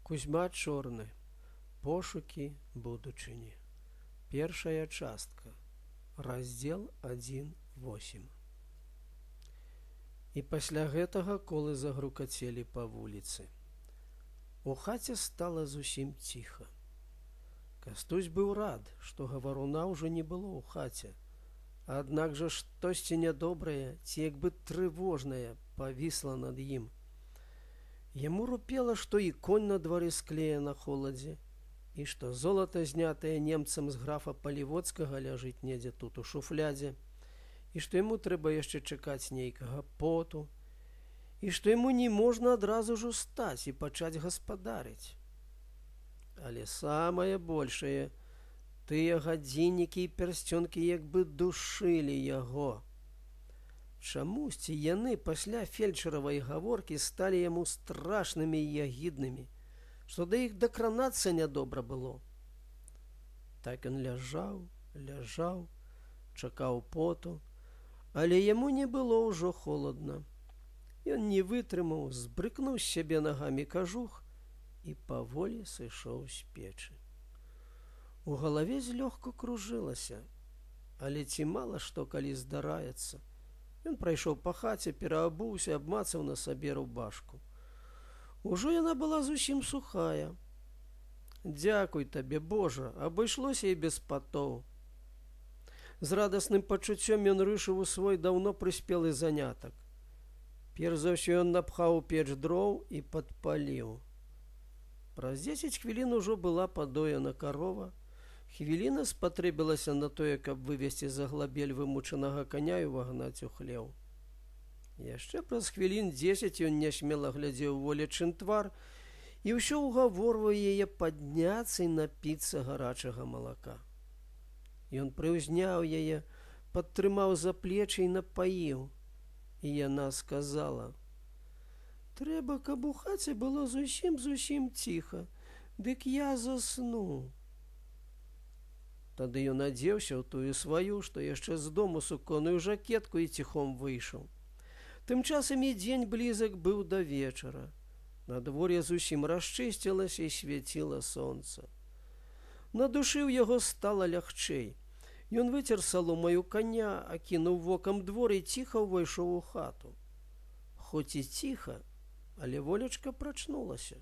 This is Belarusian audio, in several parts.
Кузьма Чорны. Пошукі будучыні. Першая частка. Раздзел 1:8. І пасля гэтага колы загрукацелі па вуліцы. У хаце стала зусім ціха. Кастусь быў рад, што гаваруна ўжо не было ў хаце. Аднак жа штосьці нядобрае ці як бы трывожнае павісла над ім. Яму рупела, што і конь на двары склея на холадзе, і што золата, знятае немцам з графа Палівоцкага, ляжыць недзе тут у шуфлядзе, і што яму трэба яшчэ чакаць нейкага поту, і што яму не можна адразу ж устаць і пачаць гаспадарыць. Але самае большае, тыя гадзіннікі і пярсцёнкі як бы душылі яго. Чамусьці яны пасля фельчаравай гаворкі сталі яму страшнымі і ягіднымі, што да іх дакранацца нядобра было. Так ён ляжаў, чакаў поту, але яму не было ўжо холадна. Ён не вытрымаў, збрыкнуў з сябе нагамі кажух і паволі сышоў з печы. У галаве злёгку кружылася, але ці мала што калі здараецца. Ён прайшоў па хаце, пераабуўся, абмацаў на сабе рубашку. Ужо яна была зусім сухая. Дзякуй табе, Божа, абышлося і без патоў. З радасным пачуццём ён рушыў у свой даўно прыспелы занятак. Перш за ўсё ён напхаў у печ дроў і падпаліў. Праз 10 хвілін ужо была падоена карова. Хвіліна спатрэбілася на тое, каб вывесці за глабель вымучанага каня і увагнаць у хлеў. Яшчэ праз хвілін 10 ён нясмела глядзеў волечын твар і ўсё ўгаворваў яе падняцца і напіцца гарачага малака. Ён прыўзняў яе, падтрымаў за плечы і напаіў. І яна сказала: «Трэба, каб у хаце было зусім ціха, дык я засну». Тады ён адзеўся ў тую сваю, што яшчэ з дому, суконную жакетку, і ціхом выйшаў. Тым часам і дзень блізак быў да вечара. Надвор'е зусім расчысцілася і свяціла сонца. На душы ў яго стала лягчэй. Ён выцер саломаю каня, акінуў вокам двор і ціха ўвайшоў у хату. Хоць і ціха, але волечка прачнулася.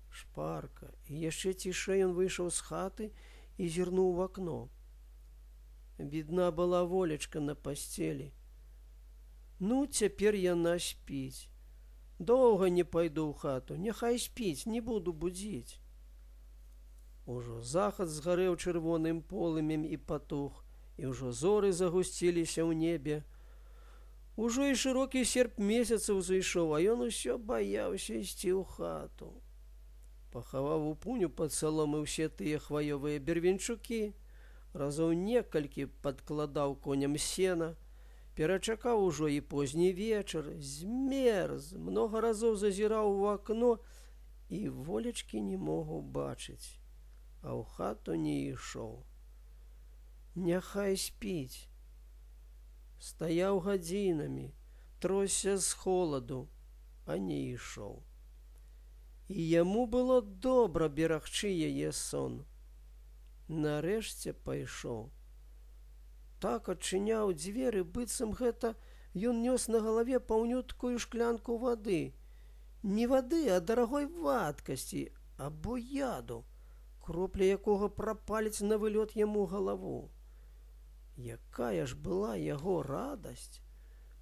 Шпарка, і яшчэ цішэй ён выйшаў з хаты і зірнуў в акно. Відна была волечка на пасцелі. Ну, цяпер яна спіць. Доўга не пайду ў хату, няхай спіць, не буду будзіць. Ужо захад згарэў чырвоным полымем і патух, і ўжо зоры загусціліся ў небе. Ужо і шырокі серп месяца ўзышоў, а ён усё баяўся ісці ў хату. Пахаваў у пуню пад саломы ўсе тыя хваёвыя бервенчукі, разоў некалькі падкладаў коням сена, перачакаў ужо і позні вечар, змерз, многа разоў зазіраў у акно і волечкі не мог убачыць, а ў хату не ішоў. Няхай спіць. Стаяў гадзінамі, тросся з холаду, а не ішоў. І яму было добра берагчы яе сон. Нарэшце пайшоў. Так адчыняў дзверы, быццам гэта ён нёс на галаве паўнюткую шклянку вады. Не вады, а дарагой вадкасці, або яду, кропля якога прапаліць на вылёт яму галаву. Якая ж была яго радасць,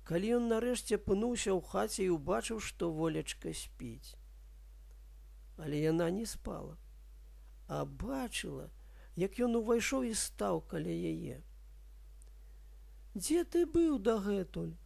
калі ён нарэшце апынуўся ў хаце і ўбачыў, што волечка спіць. Але яна не спала, а бачыла, як ён увайшоў і стаў каля яе. «Дзе ты быў дагэтуль?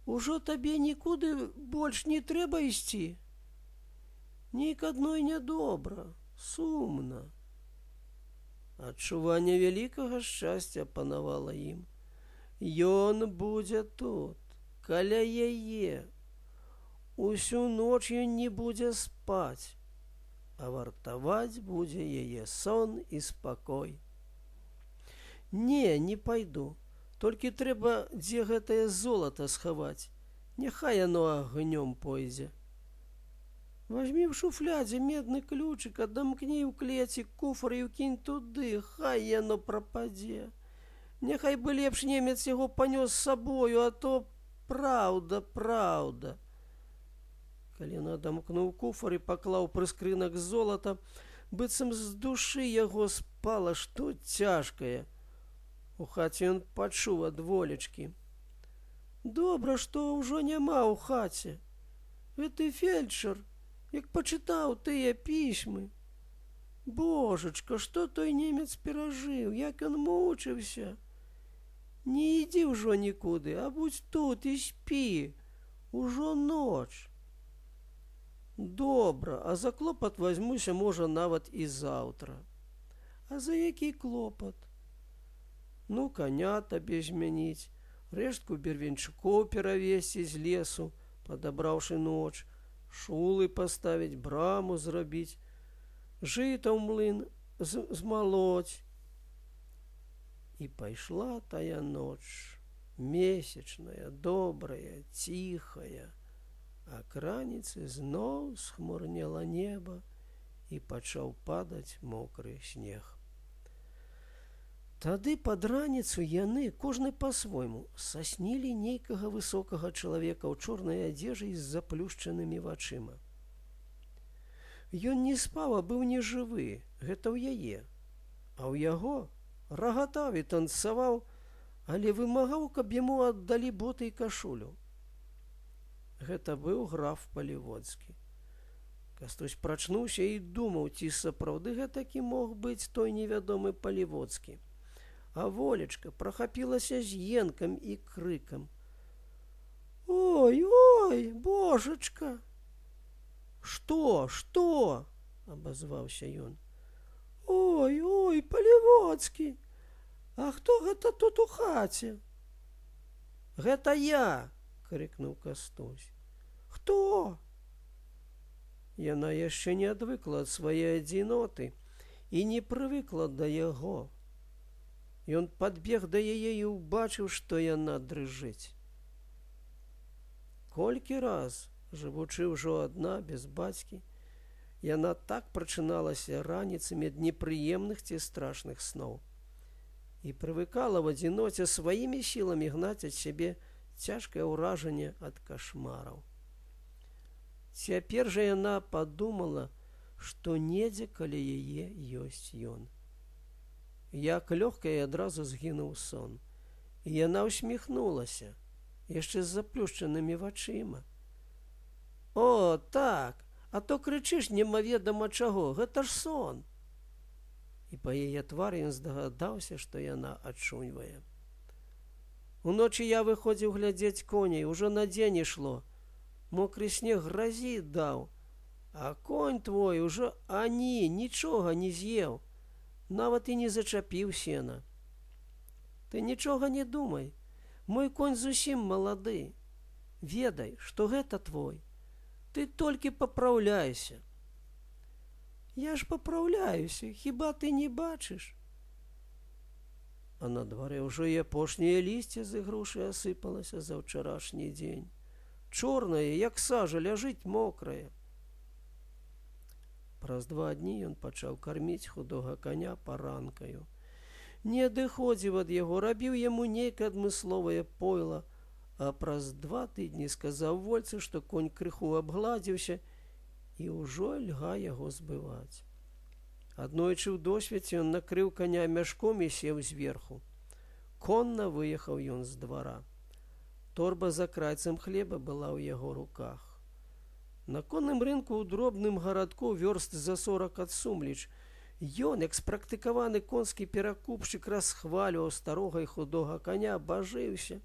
Ужо табе нікуды больш не трэба ісці? Нейк адной нядобра, сумна». Адчуванне вялікага шчасця панавала ім. Ён будзе тут, каля яе. Усю ноч ён не будзе спаць, а вартаваць будзе яе сон і спакой. Не пайду, толькі трэба дзе гэтае золата схаваць, няхай яно агнём пойдзе. Возьми в шуфляде медный ключик, адамкни ў клеці куфар і ўкінь туды, хай яно прападзе. Няхай бы лепш немец яго панёс з сабою, а то праўда. Калі ён адамкнуў куфар і паклаў прыскрынак золата, быццам з душы яго спала што цяжкае. У хаце ён пачуў ад волечкі: «Добра, што ўжо няма ў хаце. Гэты фельчар, як пачытаў тыя пісьмы. Божачка, што той немец перажыў, як ён мучыўся. Не ідзі ўжо нікуды, а будзь тут і спі. Ужо ноч. Добра, а за клопат возьмуся, можа, нават і заўтра. А за які клопат? Ну, коня табе змяніць, рэштку бервенчукоў перавесці з лесу, падабраўшы ноч, шулы паставіць, браму зрабіць, жыта ў млын змалоць». І пайшла тая ноч, месячная, добрая, ціхая, а к раніцы зноў схмурнела неба і пачаў падаць мокры снег. Тады пад раніцу яны, кожны па-свойму, саснілі нейкага высокага чалавека ў чорнай адзежы з заплюшчанымі вачыма. Ён не спаў, а быў нежывы, гэта ў яе, а ў яго рагатаў і танцаваў, але вымагаў, каб яму аддалі боты і кашулю. Гэта быў граф Паліводскі. Кастусь прачнуўся і думаў, ці сапраўды гэтакі мог быць той невядомы Паліводскі. А волечка прахапілася з енкам і крыкам: «Ой, ой, божачка!» «Што?» – абазваўся ён. «Ой, ой, Паліводскі! А хто гэта тут у хаце?» «Гэта я!» – крыкнуў Кастусь. «Хто?» Яна яшчэ не адвыкла ад свае адзіноты і не прывыкла да яго. Ён падбег да яе і ўбачыў, што яна дрыжыць. Колькі раз, жывучы ўжо адна, без бацькі, яна так прачыналася раніцамі ад непрыемных ці страшных сноў і прывыкала в адзіноце сваімі сіламі гнаць ад сябе цяжкае ўражанне ад кашмараў. Цяпер жа яна падумала, што недзе каля яе ёсць ён. Як лёгка і адразу згінуў сон, і яна ўсміхнулася, яшчэ з заплюшчанымі вачыма. «О, так, а то крычыш немаведама чаго, гэта ж сон!» І па яе твары ён здагадаўся, што яна ачуньвае. «Уночы я выходзіў глядзець коней, ужо на дзень ішло. Мокры снег гразі даў, а конь твой ужо нічога не з'еў, нават і не зачапіў сена. Ты нічога не думай, мой конь зусім малады. Ведай, што гэта твой. Ты толькі папраўляйся». «Я ж папраўляюся, хіба ты не бачыш?» А на дварэ ўжо і апошняе лісце з ігрушы асыпалася за ўчарашні дзень. Чорнае, як сажа, ляжыць мокрае. Праз 2 дні ён пачаў карміць худога коня паранкаю. Не адыходзіў ад яго, рабіў яму нейкае адмысловае пойла, а праз 2 тыдні сказаў вольцы, што конь крыху абгладзіўся і ўжо льга яго збываць. Аднойчы ў досвеце ён накрыў коня мяшком і сеў зверху. Конна выехаў ён з двара. Торба за крайцам хлеба была ў яго руках. На конным рынку ў дробным гарадку вёрст за 40 ад Сумліч ён, як спрактыкаваны конскі перакупшчык, расхваліваў старога і худога коня, бажыўся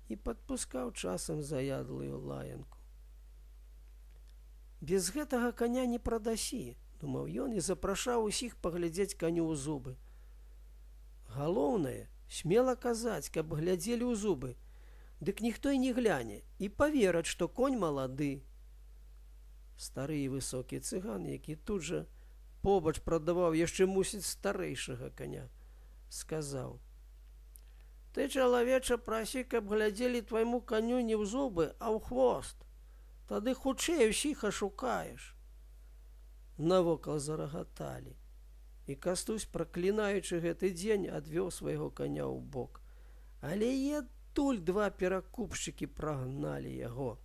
і падпускаў часам заядлую лаянку. «Без гэтага коня не прадасі», – думаў ён і запрашаў усіх паглядзець каню ў зубы. «Галоўнае, смела казаць, каб глядзелі ў зубы, дык ніхто і не гляне, і павераць, што конь малады». Стары і высокі цыган, які тут жа побач прадаваў яшчэ, мусіць, старэйшага коня, сказаў: «Ты, чалавеча, прасі, каб глядзелі твайму каню не ў зубы, а ў хвост. тады хутчэй усіх ашукаеш. Навокал зарагаталі, і Кастусь, праклінаючы гэты дзень, адвёў свайго каня ў бок. Але і адтуль два перакупшчыкі прагналі яго.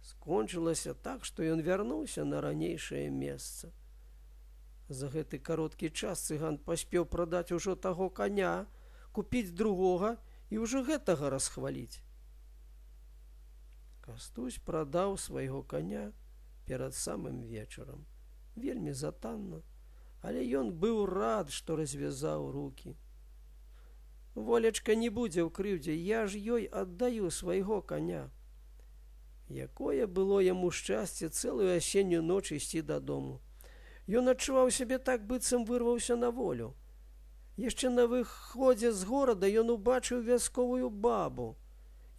Скончылася так, што ён вярнуўся на ранейшае месца. За гэты кароткі час цыган паспеў прадаць ужо таго каня, купіць другога і ўжо гэтага расхваліць. Кастусь прадаў свайго каня перад самым вечарам. Вельмі затанна, але ён быў рад, што развязаў рукі. Волечка не будзе ў крыўдзе, я ж ёй аддаю свайго каня. Якое было яму шчасце цэлую асеннюю ноч ісці дадому. Ён адчуваў сябе так, быццам вырваўся на волю. Яшчэ на выходзе з горада ён убачыў вясковую бабу,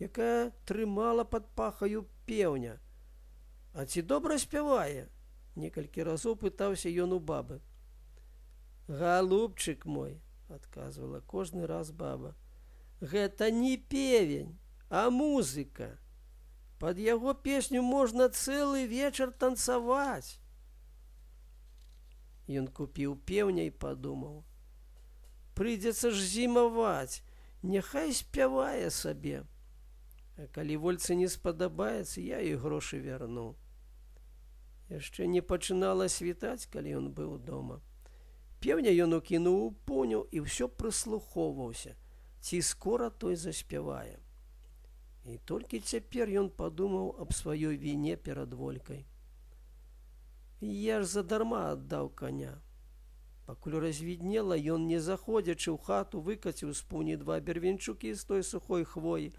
якая трымала пад пахаю пеўня. А ці добра спявае? Некалькі разоў пытаўся ён у бабы. Галубчык мой, адказвала кожны раз баба, гэта не певень, а музыка. Пад яго песню можна цэлы вечар танцаваць. Ён купіў пеўня і падумаў. Прыйдзецца ж зімаваць, няхай спявае сабе. А калі вольцы не спадабаецца, я і грошы вярну. Яшчэ не пачынала світаць, калі ён быў дома. Пеўня ён укінуў у пуню і ўсё прыслухоўваўся, ці скора той заспявае. І толькі цяпер ён падумаў аб сваёй віне перад волькай. Я ж задарма аддаў каня. Пакуль развіднела, ён, не заходзячы ў хату, выкаціў з пуні два бервенчукі з той сухой хвоі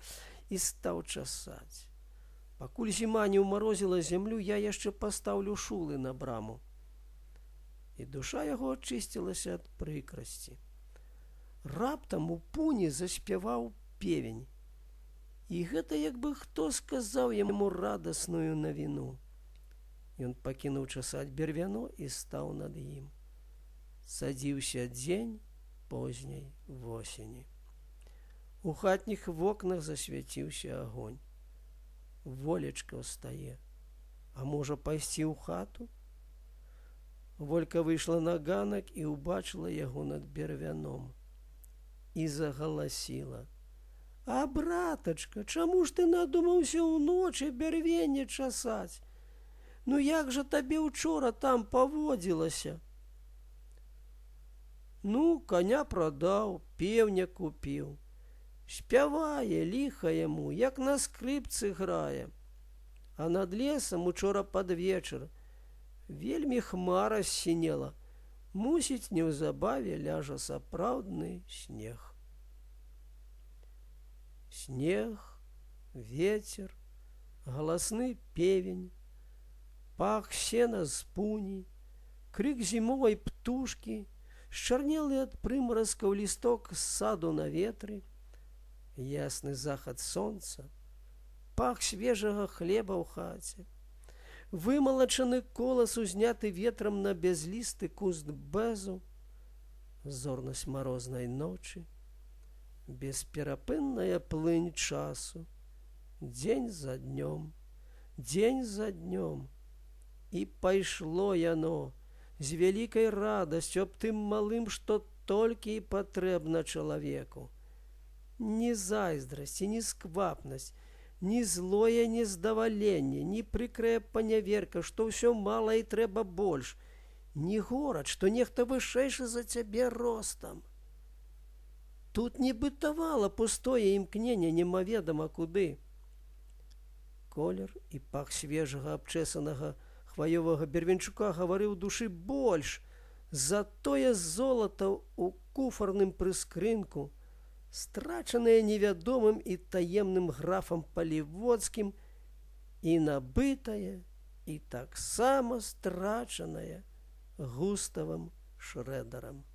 і стаў часаць. Пакуль зіма не ўмарозіла зямлю, я яшчэ пастаўлю шулы на браму. І душа яго ачысцілася ад прыкрасці. Раптам у пуні заспяваў певень. І гэта як бы хто сказаў яму радасную навіну. Ён пакінуў часаць бервяно і стаў над ім. Садзіўся дзень позняй восені. У хатніх вокнах засвяціўся агонь. Волечка ўстае. А можа пайсці ў хату? Волька выйшла на ганак і ўбачыла яго над бервяном. І загаласіла. А, братачка, чаму ж ты надумаўся ўночы бярвенне часаць? Ну як жа табе учора там паводзілася? Ну, коня прадаў, пеўня купіў. Спявае, ліха яму, як на скрыпцы грае. А над лесам учора пад вечар вельмі хмара сінела. Мусіць, неўзабаве ляжа сапраўдны снег. Снег, ветер, галасны певень, пах сена з пуні, крык зімовай птушкі, счарнелы ад прымаразкаў лісток з саду на ветры, ясны захад сонца, пах свежага хлеба ў хаце, вымалачаны колас, узняты ветрам на бязлісты куст бэзу, зорнасць марознай ночы, бесперапынная плынь часу, дзень за днём, дзень за днём. І пайшло яно з вялікай радасцю аб тым малым, што толькі і патрэбна чалавеку. Ні зайздрасць, ні сквапнасць, ні злое нездаваленне, ні прыкрая паняверка, што ўсё мала і трэба больш, ні горад, што нехта вышэйшы за цябе ростам. Тут не бытавала пустое імкненне немаведама куды. Колер і пах свежага абчэсанага хваёвага бервенчука гаварыў душы больш за тое золата ў куфарным прыскрынку, страчанае невядомым і таемным графам Паліводскім, і набытае, і таксама страчанае Густавам Шрэдэрам.